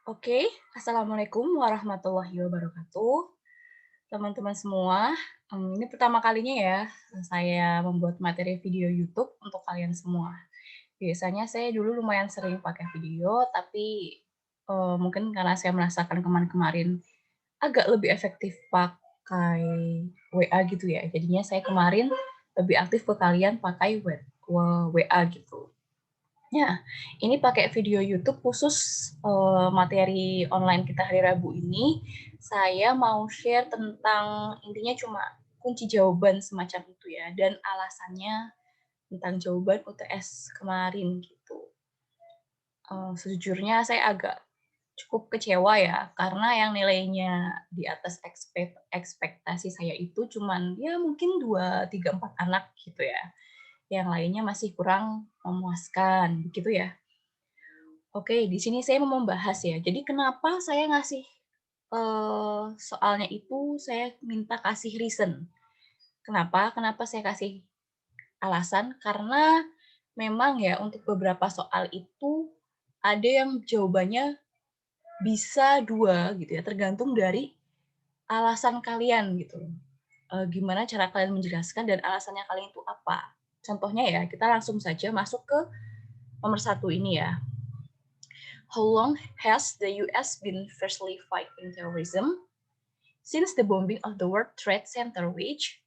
Oke, Assalamualaikum warahmatullahi wabarakatuh. Teman-teman semua, ini pertama kalinya ya saya membuat materi video YouTube untuk kalian semua. Biasanya saya dulu lumayan sering pakai video, tapi mungkin karena saya merasakan kemarin-kemarin agak lebih efektif pakai WA gitu ya. Jadinya saya kemarin lebih aktif ke kalian pakai WA gitu. Ya, ini pakai video YouTube khusus materi online kita hari Rabu ini. Saya mau share tentang intinya cuma kunci jawaban semacam itu ya, dan alasannya tentang jawaban UTS kemarin gitu. Sejujurnya saya agak cukup kecewa ya, karena yang nilainya di atas ekspektasi saya itu cuman ya mungkin 2, 3, 4 anak gitu ya. Yang lainnya masih kurang memuaskan, begitu ya. Oke, di sini saya mau membahas ya. Jadi kenapa saya ngasih soalnya itu saya minta kasih reason. Kenapa? Kenapa saya kasih alasan? Karena memang ya untuk beberapa soal itu ada yang jawabannya bisa 2 gitu ya, tergantung dari alasan kalian gitu. Gimana cara kalian menjelaskan dan alasannya kalian itu apa. Contohnya ya, kita langsung saja masuk ke nomor 1 ini ya. How long has the US been fiercely fighting terrorism? Since the bombing of the World Trade Center, which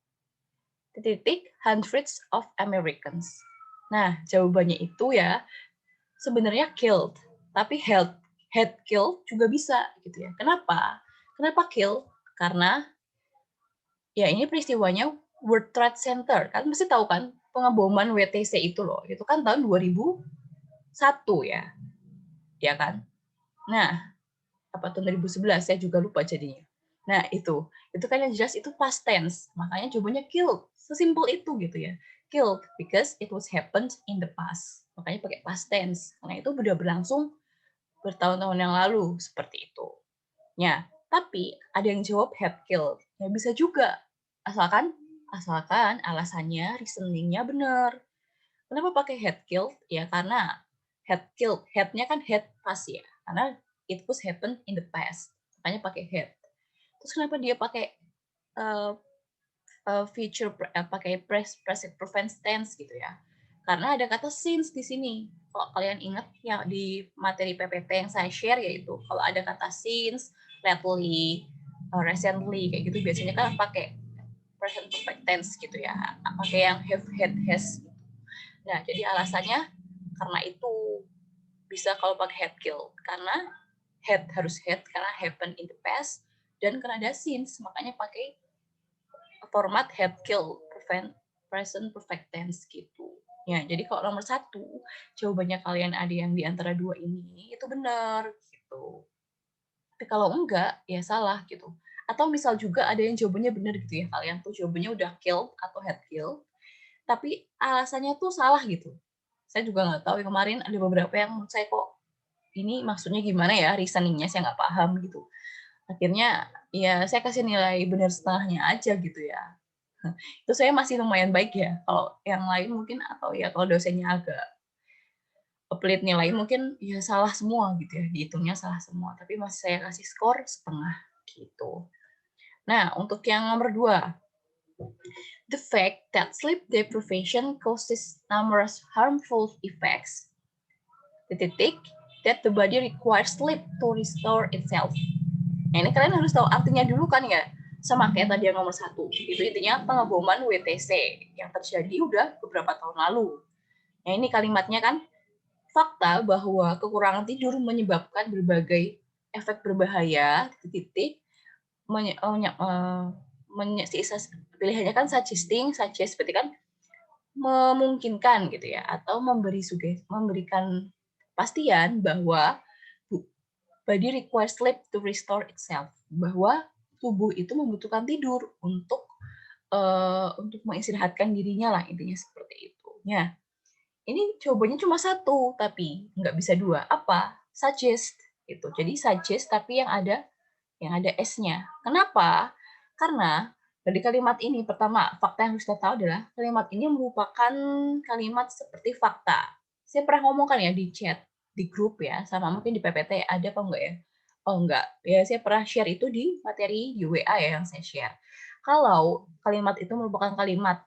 hundreds of Americans. Nah, jawabannya itu ya sebenarnya killed, tapi had killed juga bisa gitu ya. Kenapa? Kenapa kill? Karena ya ini peristiwanya World Trade Center. Kan mesti tahu kan pengeboman WTC itu loh. Itu kan tahun 2001 ya. Ya kan? Nah, apa tahun 2011 saya juga lupa jadinya. Nah, itu kan yang jelas itu past tense. Makanya jawabannya killed. Sesimpel itu gitu ya. Killed because it was happened in the past. Makanya pakai past tense. Karena itu sudah berlangsung bertahun-tahun yang lalu seperti itu. Ya, tapi ada yang jawab had killed. Ya bisa juga. Asalkan alasannya, reasoningnya benar. Kenapa pakai had killed? Ya karena had killed. Had-nya kan had past ya. Karena it was happened in the past. Makanya pakai had. Terus kenapa dia pakai uh, pakai present perfect tense gitu ya? Karena ada kata since di sini. Kalau kalian ingat ya di materi PPT yang saya share yaitu kalau ada kata since, lately, recently kayak gitu biasanya kan pakai present perfect tense gitu ya. Pakai yang have, had, has. Nah, jadi alasannya karena itu bisa kalau pakai had kill karena had harus had karena happen in the past dan karena ada since makanya pakai format had kill present perfect tense gitu. Ya, jadi kalau nomor 1 jawabannya kalian ada yang di antara 2 ini itu benar gitu. Tapi kalau enggak ya salah gitu. Atau misal juga ada yang jawabannya benar gitu ya. Kalian tuh jawabannya udah killed atau had killed tapi alasannya tuh salah gitu. Saya juga nggak tahu, kemarin ada beberapa yang menurut saya kok ini maksudnya gimana ya, reasoningnya saya nggak paham gitu. Akhirnya ya saya kasih nilai benar setengahnya aja gitu ya. Itu saya masih lumayan baik ya. Kalau yang lain mungkin atau ya kalau dosennya agak pelit nilai mungkin ya salah semua gitu ya, dihitungnya salah semua. Tapi masih saya kasih skor setengah gitu. Nah, untuk yang nomor 2, the fact that sleep deprivation causes numerous harmful effects. Titik that the body requires sleep to restore itself. Nah, ini kalian harus tahu artinya dulu kan ya. Sama kayak tadi yang nomor 1. Itu intinya pengeboman WTC yang terjadi udah beberapa tahun lalu. Nah, ini kalimatnya kan fakta bahwa kekurangan tidur menyebabkan berbagai efek berbahaya titik pilihannya kan suggest berarti kan memungkinkan gitu ya atau memberikan pastian bahwa body requires sleep to restore itself, bahwa tubuh itu membutuhkan tidur untuk mengistirahatkan dirinya lah, intinya seperti itu. Ya, ini jawabannya cuma 1 tapi nggak bisa 2. Apa? Suggest itu. Jadi suggest tapi yang ada S-nya. Kenapa? Karena dari kalimat ini, pertama, fakta yang harus kita tahu adalah kalimat ini merupakan kalimat seperti fakta. Saya pernah ngomong kan ya di chat, di grup ya, sama mungkin di PPT ada apa enggak ya? Oh enggak, ya saya pernah share itu di materi di WA ya yang saya share. Kalau kalimat itu merupakan kalimat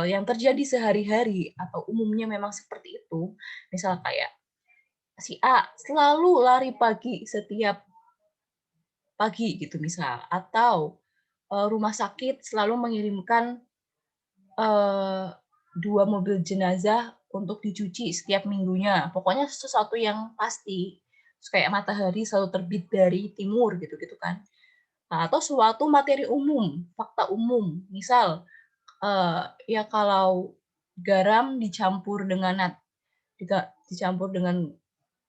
yang terjadi sehari-hari atau umumnya memang seperti itu, misal kayak si A selalu lari pagi setiap pagi gitu misal, atau rumah sakit selalu mengirimkan 2 mobil jenazah untuk dicuci setiap minggunya. Pokoknya sesuatu yang pasti. Terus kayak matahari selalu terbit dari timur gitu-gitu kan. Nah, atau suatu materi umum, fakta umum. Misal, ya kalau garam dicampur dengan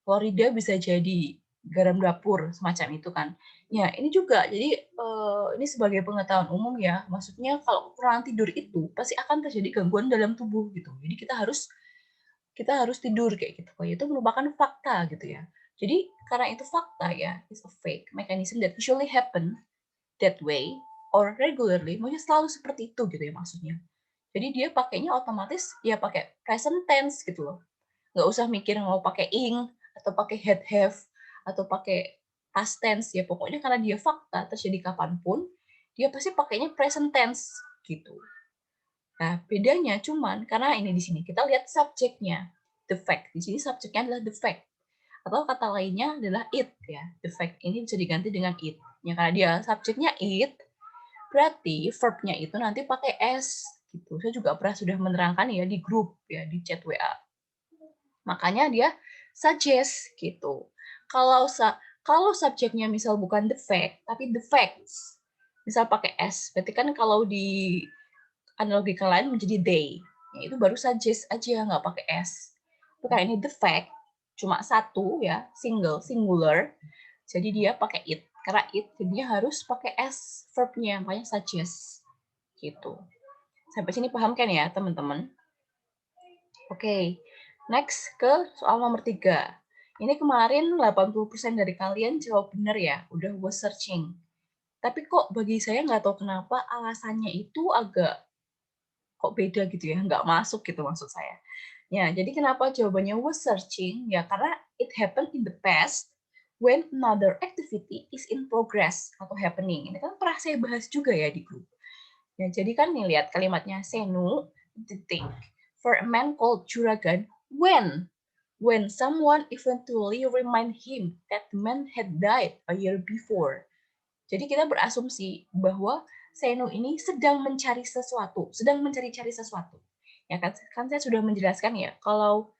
Florida bisa jadi garam dapur semacam itu kan. Ya, ini juga. Jadi ini sebagai pengetahuan umum ya. Maksudnya kalau kurang tidur itu pasti akan terjadi gangguan dalam tubuh gitu. Jadi kita harus tidur kayak gitu. Itu merupakan fakta gitu ya. Jadi karena itu fakta ya, it's a fake mechanism that usually happen that way or regularly. Maksudnya selalu seperti itu gitu ya maksudnya. Jadi dia pakainya otomatis ya pakai present tense gitu loh. Nggak usah mikir mau pakai ing atau pakai had have atau pakai past tense ya, pokoknya karena dia fakta terjadi kapanpun dia pasti pakainya present tense gitu. Nah bedanya cuman karena ini di sini kita lihat subjeknya, the fact di sini subjeknya adalah the fact atau kata lainnya adalah it ya, the fact ini bisa diganti dengan it ya, karena dia subjeknya it berarti verbnya itu nanti pakai s gitu. Saya juga pernah sudah menerangkan ya di grup ya, di chat WA. Makanya dia suggest gitu. Kalau subjeknya misal bukan the fact, tapi the facts, misal pakai s, berarti kan kalau di analogikan lain menjadi they. Ya, itu baru suggest aja, nggak pakai s. Bukan ini the fact, cuma satu ya, singular. Jadi dia pakai it. Karena it, jadinya harus pakai s verbnya, makanya suggest. Gitu. Sampai sini paham kan ya, teman-teman? Oke, next ke soal nomor 3. Ini kemarin 80% dari kalian jawab benar ya, udah was searching. Tapi kok bagi saya nggak tahu kenapa alasannya itu agak kok beda gitu ya, nggak masuk gitu maksud saya. Ya, jadi kenapa jawabannya was searching? Ya karena it happened in the past when another activity is in progress atau happening. Ini kan pernah saya bahas juga ya di grup. Ya, jadi kan nih lihat kalimatnya Senu titik for a man called Juragan when someone eventually remind him that the man had died a year before. Jadi kita berasumsi bahwa Senu ini sedang mencari-cari sesuatu. Ya kan saya sudah menjelaskan ya, kalau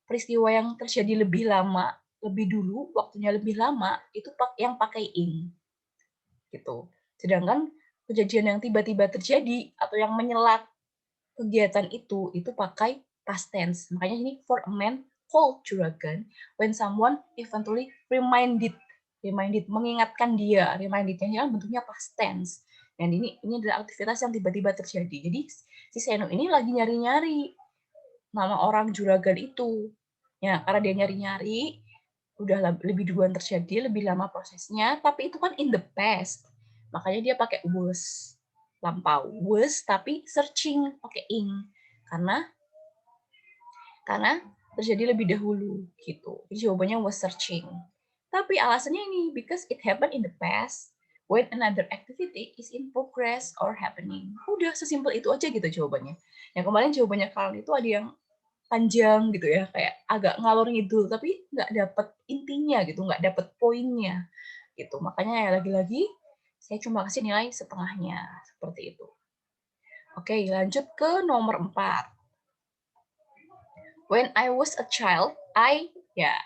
peristiwa yang terjadi lebih lama, lebih dulu, waktunya lebih lama, itu yang pakai ing. Gitu. Sedangkan kejadian yang tiba-tiba terjadi atau yang menyela kegiatan itu pakai past tense. Makanya ini for a man called Juragan when someone eventually mengingatkan dia. Reminded-nya kan bentuknya past tense. Dan ini adalah aktivitas yang tiba-tiba terjadi. Jadi si Seno ini lagi nyari-nyari nama orang Juragan itu. Ya, karena dia nyari-nyari, udah lebih duluan terjadi, lebih lama prosesnya, tapi itu kan in the past. Makanya dia pakai was, lampau. Was tapi searching pakai ing. Karena terjadi lebih dahulu gitu. Jadi jawabannya was searching. Tapi alasannya ini because it happened in the past when another activity is in progress or happening. Udah sesimpel itu aja gitu jawabannya. Yang kemarin jawabannya kalian itu ada yang panjang gitu ya, kayak agak ngalor ngidul tapi nggak dapet intinya gitu, nggak dapet poinnya gitu. Makanya ya lagi-lagi saya cuma kasih nilai setengahnya seperti itu. Oke, lanjut ke nomor 4. When I was a child, I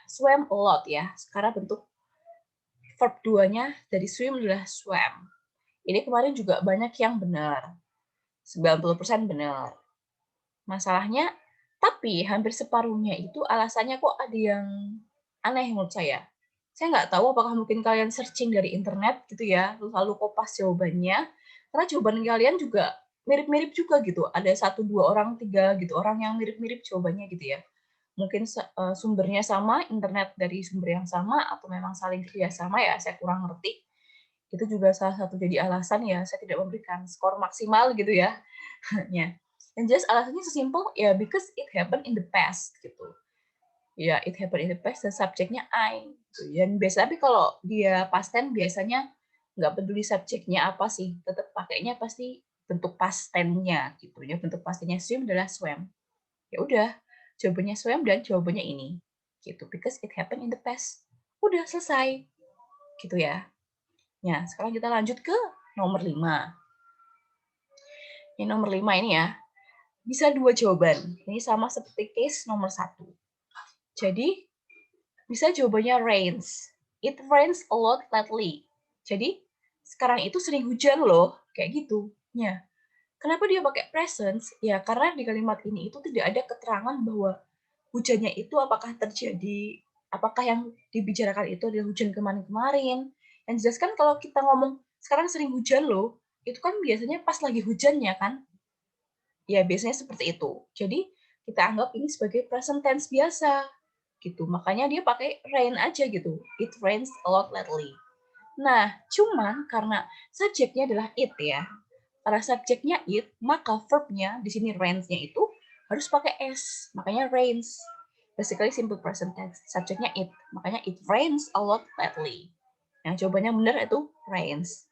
swam a lot ya. Sekarang bentuk verb 2-nya dari swim adalah swam. Ini kemarin juga banyak yang benar. 90% benar. Masalahnya, tapi hampir separuhnya itu alasannya kok ada yang aneh menurut saya. Saya nggak tahu apakah mungkin kalian searching dari internet gitu ya, lalu kopas jawabannya. Karena jawaban kalian juga mirip-mirip juga gitu. Ada 1, 2 orang, 3 gitu orang yang mirip-mirip jawabannya gitu ya. Mungkin sumbernya sama, internet dari sumber yang sama, atau memang saling kerjasama ya, saya kurang ngerti. Itu juga salah satu jadi alasan ya, saya tidak memberikan skor maksimal gitu ya. Ya. Yang jelas alasannya sesimpel ya because it happened in the past gitu. Ya, it happened in the past dan subjeknya I. Dan biasa, tapi kalau dia past tense biasanya nggak peduli subjeknya apa sih, tetap pakainya pasti bentuk past tense-nya gitu ya. Bentuk past tense-nya swim adalah swam. Ya udah, jawabannya swam dan jawabannya ini. Gitu, because it happened in the past. Udah selesai. Gitu ya. Nah, sekarang kita lanjut ke nomor 5. Ini nomor 5 ini ya. Bisa 2 jawaban. Ini sama seperti case nomor 1. Jadi, bisa jawabannya rains. It rains a lot lately. Jadi, sekarang itu sering hujan loh. Kayak gitu. Ya. Kenapa dia pakai present? Ya, karena di kalimat ini itu tidak ada keterangan bahwa hujannya itu apakah terjadi, apakah yang dibicarakan itu adalah hujan kemarin-kemarin. Yang jelas kan kalau kita ngomong, sekarang sering hujan loh, itu kan biasanya pas lagi hujannya kan? Ya, biasanya seperti itu. Jadi, kita anggap ini sebagai present tense biasa. Gitu. Makanya dia pakai rain aja gitu. It rains a lot lately. Nah, cuman karena subjeknya adalah it ya. Karena subjeknya it, maka verbnya di sini rains-nya itu harus pakai s. Makanya rains. Basically simple present tense. Subjeknya it. Makanya it rains a lot lately. Yang jawabannya benar itu rains.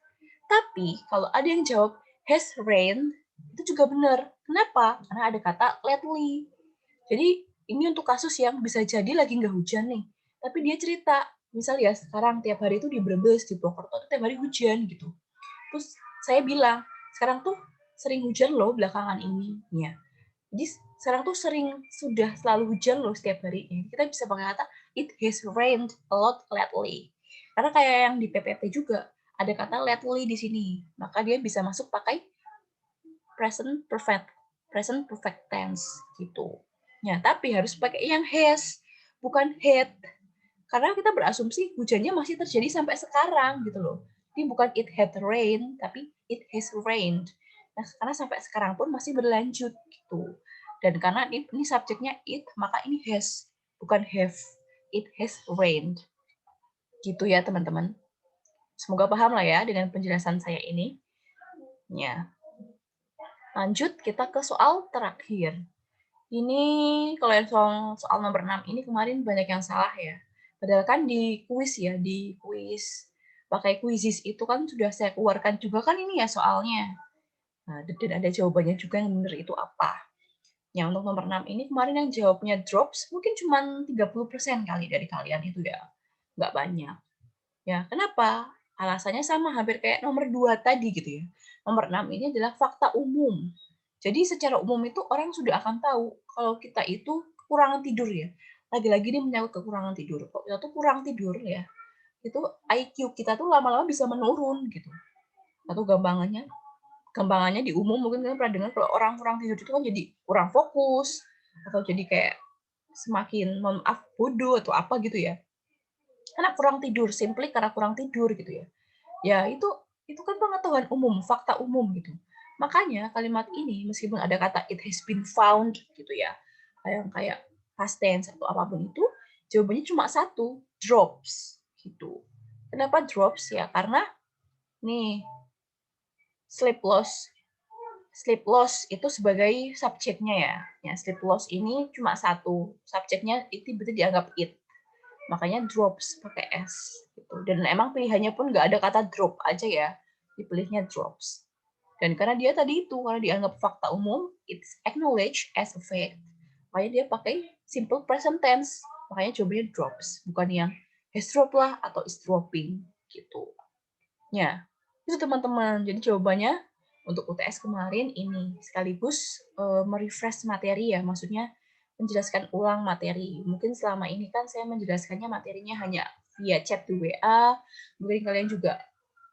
Tapi kalau ada yang jawab has rained, itu juga benar. Kenapa? Karena ada kata lately. Jadi ini untuk kasus yang bisa jadi lagi nggak hujan nih. Tapi dia cerita, misal ya sekarang tiap hari itu di Brebes, di Purwokerto itu tiap hari hujan gitu. Terus saya bilang, sekarang tuh sering hujan loh belakangan ini. Ya. Jadi sekarang tuh sudah selalu hujan loh setiap hari. Kita bisa pakai kata it has rained a lot lately. Karena kayak yang di PPT juga ada kata lately di sini. Maka dia bisa masuk pakai present perfect tense gitu. Ya, tapi harus pakai yang has, bukan had. Karena kita berasumsi hujannya masih terjadi sampai sekarang gitu loh. Ini bukan it had rain, tapi it has rained. Nah, karena sampai sekarang pun masih berlanjut gitu. Dan karena ini subjeknya it, maka ini has, bukan have. It has rained. Gitu ya, teman-teman. Semoga paham lah ya dengan penjelasan saya ini. Ya. Lanjut kita ke soal terakhir. Ini kalau yang soal nomor 6 ini kemarin banyak yang salah ya. Padahal kan di kuis ya, di kuis pakai quizzes itu kan sudah saya keluarkan juga kan ini ya soalnya. Nah, dan ada jawabannya juga yang benar itu apa. Yang untuk nomor 6 ini kemarin yang jawabnya drops mungkin cuma 30% kali dari kalian itu ya. Nggak banyak. Ya, kenapa? Alasannya sama hampir kayak nomor 2 tadi gitu ya. Nomor 6 ini adalah fakta umum. Jadi secara umum itu orang sudah akan tahu kalau kita itu kekurangan tidur ya. Lagi-lagi ini menyangkut kekurangan tidur. Kalau kita tuh kurang tidur ya, itu IQ kita tuh lama-lama bisa menurun gitu. Atau gampangannya di umum mungkin kalian pernah dengar kalau orang kurang tidur itu kan jadi kurang fokus atau jadi kayak semakin maaf bodoh atau apa gitu ya. Karena kurang tidur, simply karena kurang tidur gitu ya. Ya itu kan pengetahuan umum, fakta umum gitu. Makanya kalimat ini meskipun ada kata it has been found gitu ya, kayak past tense atau apapun itu, jawabannya cuma satu, drops gitu. Kenapa drops ya? Karena nih sleep loss. Sleep loss itu sebagai subjeknya ya. Ya, sleep loss ini cuma satu. Subjeknya itu berarti dianggap it. Makanya drops pakai S gitu. Dan emang pilihannya pun nggak ada kata drop aja ya, dipilihnya drops. Dan karena dia tadi itu karena dianggap fakta umum, it's acknowledged as a fact, makanya dia pakai simple present tense, makanya jawabannya drops, bukan yang has dropped lah atau is dropping gitu. Ya, itu teman-teman. Jadi jawabannya untuk UTS kemarin ini sekaligus merefresh materi ya, maksudnya menjelaskan ulang materi. Mungkin selama ini kan saya menjelaskannya materinya hanya via chat di WA, mungkin kalian juga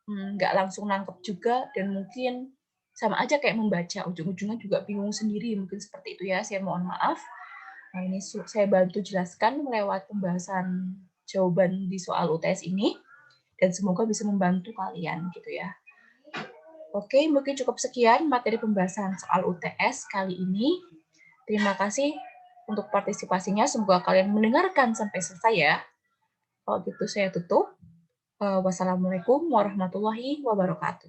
nggak langsung nangkep juga, dan mungkin sama aja kayak membaca, ujung-ujungnya juga bingung sendiri, mungkin seperti itu ya, saya mohon maaf. Nah, ini saya bantu jelaskan lewat pembahasan jawaban di soal UTS ini, dan semoga bisa membantu kalian gitu ya. Oke, mungkin cukup sekian materi pembahasan soal UTS kali ini. Terima kasih untuk partisipasinya. Semoga kalian mendengarkan sampai selesai ya. Kalau gitu saya tutup. Wassalamualaikum warahmatullahi wabarakatuh.